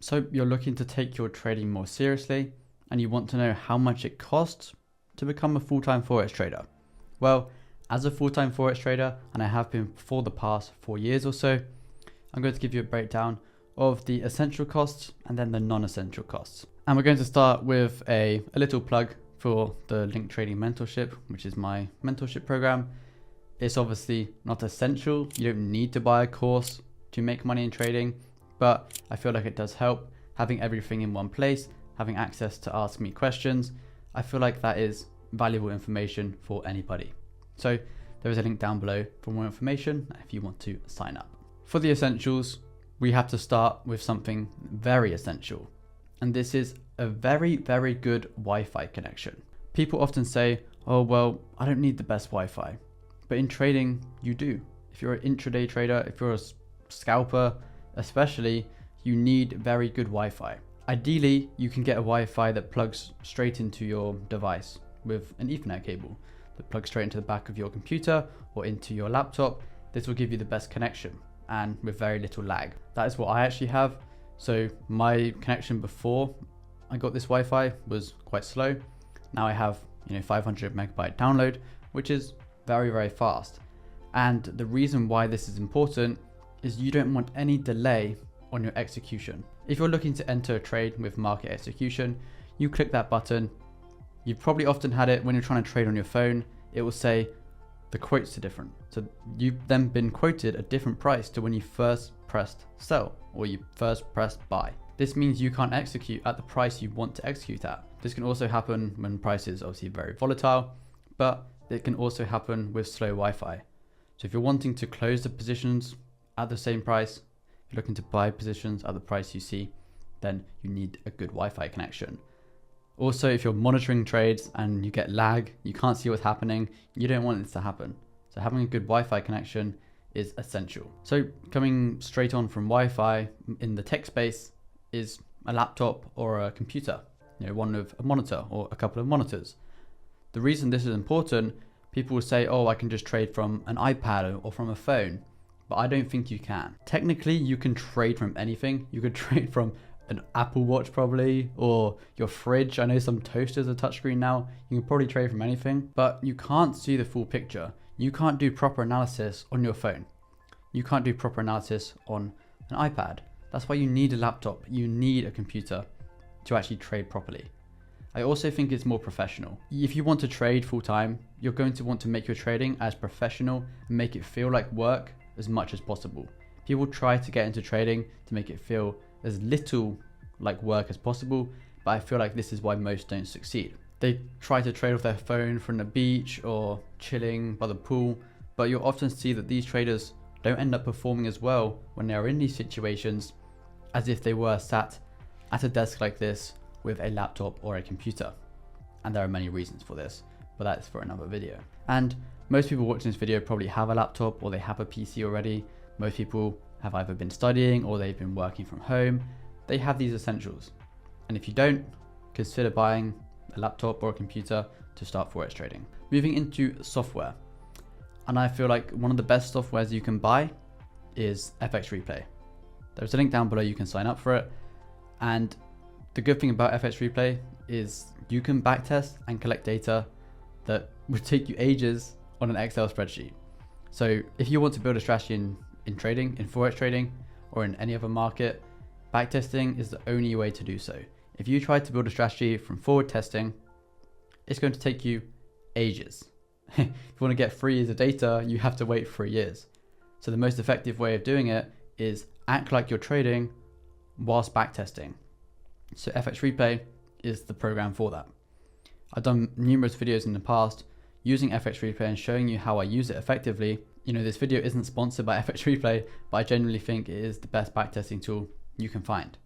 So you're looking to take your trading more seriously and you want to know how much it costs to become a full-time Forex trader. Well, as a full-time Forex trader, and I have been for the past 4 years or so, I'm going to give you a breakdown of the essential costs and then the non-essential costs. And we're going to start with a little plug for the Link Trading Mentorship, which is my mentorship program. It's obviously not essential. You don't need to buy a course to make money in trading, but I feel like it does help having everything in one place, having access to ask me questions. I feel like that is valuable information for anybody. So there is a link down below for more information if you want to sign up. For the essentials, we have to start with something very essential. And this is a very, very good Wi-Fi connection. People often say, oh, well, I don't need the best Wi-Fi. But in trading, you do. If you're an intraday trader, if you're a scalper, especially, you need very good Wi-Fi. Ideally, you can get a Wi-Fi that plugs straight into your device with an Ethernet cable that plugs straight into the back of your computer or into your laptop. This will give you the best connection and with very little lag. That is what I actually have. So my connection before I got this Wi-Fi was quite slow. Now I have 500 megabyte download, which is very, very fast. And the reason why this is important is you don't want any delay on your execution. If you're looking to enter a trade with market execution, you click that button. You've probably often had it when you're trying to trade on your phone. It will say the quotes are different. So you've then been quoted a different price to when you first pressed sell or you first pressed buy. This means you can't execute at the price you want to execute at. This can also happen when price is obviously very volatile, but it can also happen with slow Wi-Fi. So if you're wanting to close the positions at the same price, if you're looking to buy positions at the price you see, then you need a good Wi-Fi connection. Also, if you're monitoring trades and you get lag, you can't see what's happening, you don't want this to happen. So having a good Wi-Fi connection is essential. So coming straight on from Wi-Fi in the tech space is a laptop or a computer, one with a monitor or a couple of monitors. The reason this is important, people will say, oh, I can just trade from an iPad or from a phone, but I don't think you can. Technically, you can trade from anything. You could trade from an Apple Watch probably, or your fridge. I know some toasters are touchscreen now. You can probably trade from anything, but you can't see the full picture. You can't do proper analysis on your phone. You can't do proper analysis on an iPad. That's why you need a laptop. You need a computer to actually trade properly. I also think it's more professional. If you want to trade full time, you're going to want to make your trading as professional and make it feel like work as much as possible. People try to get into trading to make it feel as little like work as possible, but I feel like this is why most don't succeed. They try to trade off their phone from the beach or chilling by the pool, but you'll often see that these traders don't end up performing as well when they are in these situations as if they were sat at a desk like this with a laptop or a computer. And there are many reasons for this, but that's for another video. And most people watching this video probably have a laptop or they have a PC already. Most people have either been studying or they've been working from home. They have these essentials. And if you don't, consider buying a laptop or a computer to start Forex trading. Moving into software. And I feel like one of the best softwares you can buy is FX Replay. There's a link down below, you can sign up for it. And the good thing about FX Replay is you can backtest and collect data that would take you ages on an Excel spreadsheet. So if you want to build a strategy in trading, in Forex trading, or in any other market, backtesting is the only way to do so. If you try to build a strategy from forward testing, it's going to take you ages. If you want to get 3 years of data, you have to wait 3 years. So the most effective way of doing it is act like you're trading whilst backtesting. So FX Replay is the program for that. I've done numerous videos in the past using FX Replay and showing you how I use it effectively. This video isn't sponsored by FX Replay, but I genuinely think it is the best backtesting tool you can find.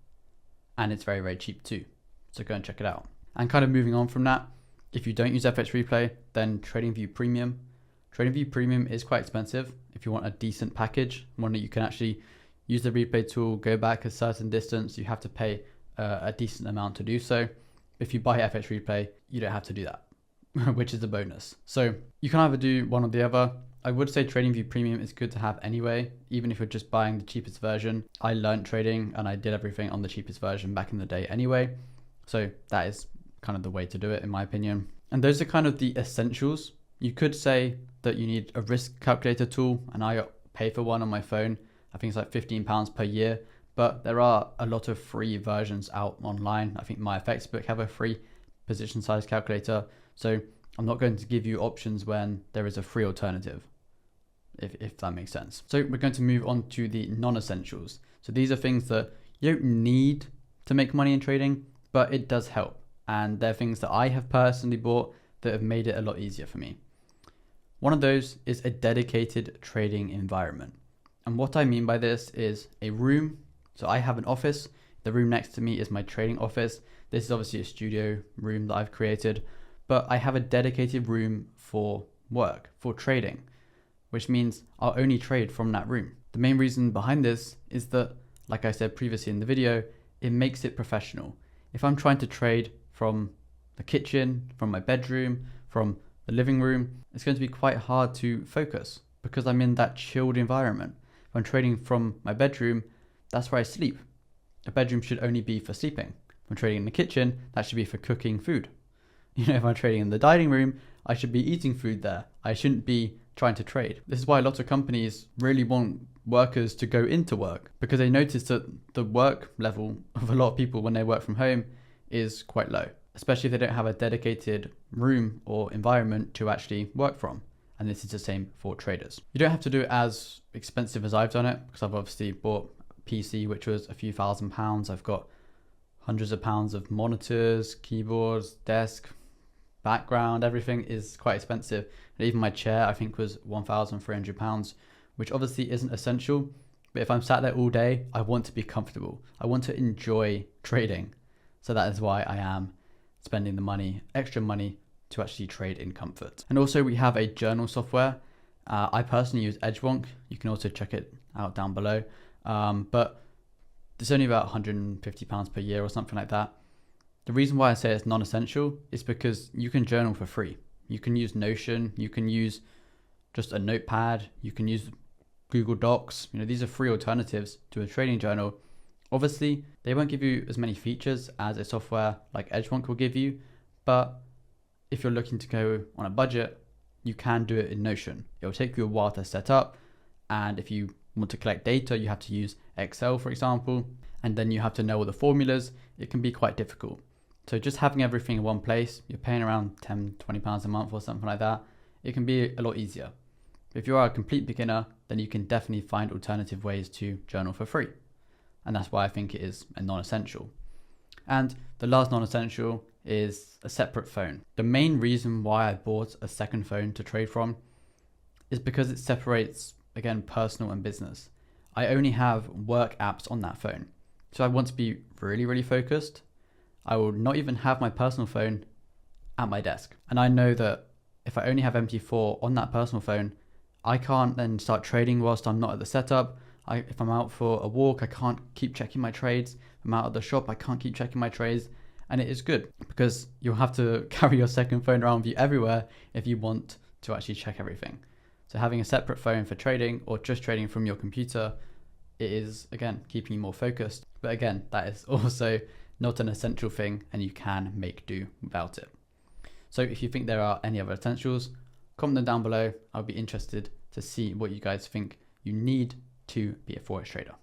And it's very, very cheap too. So go and check it out. And kind of moving on from that, if you don't use FX Replay, then TradingView Premium. TradingView Premium is quite expensive. If you want a decent package, one that you can actually use the replay tool, go back a certain distance, you have to pay a decent amount to do so. If you buy FX Replay, you don't have to do that, which is a bonus. So you can either do one or the other. I would say TradingView Premium is good to have anyway, even if you're just buying the cheapest version. I learned trading and I did everything on the cheapest version back in the day anyway. So that is kind of the way to do it in my opinion. And those are kind of the essentials. You could say that you need a risk calculator tool, and I pay for one on my phone. I think it's like £15 per year, but there are a lot of free versions out online. I think MyFX book have a free position size calculator. So I'm not going to give you options when there is a free alternative, if that makes sense. So we're going to move on to the non-essentials. So these are things that you don't need to make money in trading, but it does help. And they're things that I have personally bought that have made it a lot easier for me. One of those is a dedicated trading environment. And what I mean by this is a room. So I have an office. The room next to me is my trading office. This is obviously a studio room that I've created, but I have a dedicated room for work, for trading, which means I'll only trade from that room. The main reason behind this is that, like I said previously in the video, it makes it professional. If I'm trying to trade from the kitchen, from my bedroom, from the living room, it's going to be quite hard to focus because I'm in that chilled environment. If I'm trading from my bedroom, that's where I sleep. A bedroom should only be for sleeping. If I'm trading in the kitchen, that should be for cooking food. If I'm trading in the dining room, I should be eating food there. I shouldn't be trying to trade. This is why a lot of companies really want workers to go into work, because they notice that the work level of a lot of people when they work from home is quite low, especially if they don't have a dedicated room or environment to actually work from. And this is the same for traders. You don't have to do it as expensive as I've done it, because I've obviously bought a PC, which was a few £1,000s. I've got hundreds of pounds of monitors, keyboards, desk, background, everything is quite expensive. And even my chair, I think, was £1,300, which obviously isn't essential. But if I'm sat there all day, I want to be comfortable. I want to enjoy trading. So that is why I am spending the money, extra money, to actually trade in comfort. And also we have a journal software. I personally use Edgewonk. You can also check it out down below. But it's only about £150 per year or something like that. The reason why I say it's non-essential is because you can journal for free. You can use Notion, you can use just a notepad, you can use Google Docs. These are free alternatives to a trading journal. Obviously, they won't give you as many features as a software like Edgewonk will give you, but if you're looking to go on a budget, you can do it in Notion. It will take you a while to set up, and if you want to collect data, you have to use Excel, for example, and then you have to know all the formulas. It can be quite difficult. So just having everything in one place, you're paying around £10-20 a month or something like that, it can be a lot easier. If you are a complete beginner, then you can definitely find alternative ways to journal for free. And that's why I think it is a non-essential. And the last non-essential is a separate phone. The main reason why I bought a second phone to trade from is because it separates, again, personal and business. I only have work apps on that phone. So I want to be really, really focused. I will not even have my personal phone at my desk. And I know that if I only have MT4 on that personal phone, I can't then start trading whilst I'm not at the setup. If I'm out for a walk, I can't keep checking my trades. If I'm out at the shop, I can't keep checking my trades. And it is good because you'll have to carry your second phone around with you everywhere if you want to actually check everything. So having a separate phone for trading or just trading from your computer, it is, again, keeping you more focused. But again, that is also not an essential thing, and you can make do without it. So if you think there are any other essentials, comment them down below. I'll be interested to see what you guys think you need to be a Forex trader.